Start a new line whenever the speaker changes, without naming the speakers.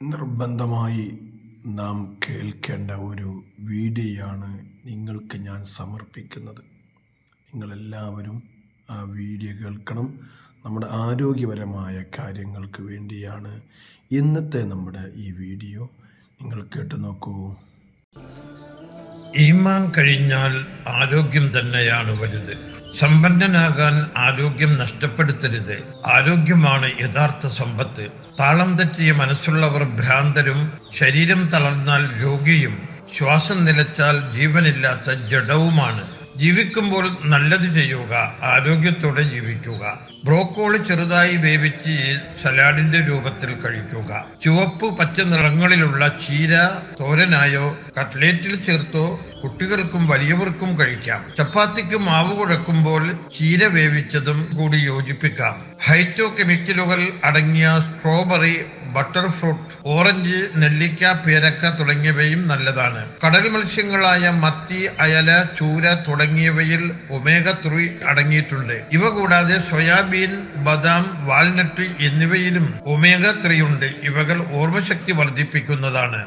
നിർബന്ധമായി നാം കേൾക്കേണ്ട ഒരു വീഡിയോയാണ് നിങ്ങൾക്ക് ഞാൻ സമർപ്പിക്കുന്നത്. നിങ്ങളെല്ലാവരും ആ വീഡിയോ കേൾക്കണം. നമ്മുടെ ആരോഗ്യപരമായ കാര്യങ്ങൾക്ക് വേണ്ടിയാണ് ഇന്നത്തെ നമ്മുടെ ഈ വീഡിയോ. നിങ്ങൾ കേട്ടു നോക്കൂ.
ഈമാൻ കഴിഞ്ഞാൽ ആരോഗ്യം തന്നെയാണ് വലുത്. സമ്പന്നനാകാൻ ആരോഗ്യം നഷ്ടപ്പെടുത്തരുത്. ആരോഗ്യമാണ് യഥാർത്ഥ സമ്പത്ത്. താളം തെറ്റിയ മനസ്സുള്ളവർ ഭ്രാന്തരും, ശരീരം തളർന്നാൽ രോഗിയും, ശ്വാസം നിലച്ചാൽ ജീവനില്ലാത്ത ജഡവുമാണ്. ജീവിക്കുമ്പോൾ നല്ലത് ചെയ്യുക, ആരോഗ്യത്തോടെ ജീവിക്കുക. ബ്രോക്കോളി ചെറുതായി വേവിച്ച് സലാഡിന്റെ രൂപത്തിൽ കഴിക്കുക. ചുവപ്പ് പച്ച നിറങ്ങളിലുള്ള ചീര തോരനായോ കട്ട്ലേറ്റിൽ ചേർത്തോ കുട്ടികൾക്കും വലിയവർക്കും കഴിക്കാം. ചപ്പാത്തിക്ക് മാവ് കുഴക്കുമ്പോൾ ചീര വേവിച്ചതും കൂടി യോജിപ്പിക്കാം. ഹൈറ്റോ കെമിക്കലുകൾ അടങ്ങിയ സ്ട്രോബെറി, ബട്ടർ ഫ്രൂട്ട്, ഓറഞ്ച്, നെല്ലിക്ക, പേരക്ക തുടങ്ങിയവയും നല്ലതാണ്. കടൽ മത്സ്യങ്ങളായ മത്തി, അയല, ചൂര തുടങ്ങിയവയിൽ ഒമേഗ 3 അടങ്ങിയിട്ടുണ്ട്. ഇവ കൂടാതെ സോയാബീൻ, ബദാം, വാൽനട്ട് എന്നിവയിലും ഒമേഗ 3 ഉണ്ട്. ഇവകൾ ഓർമ്മശക്തി വർദ്ധിപ്പിക്കുന്നതാണ്.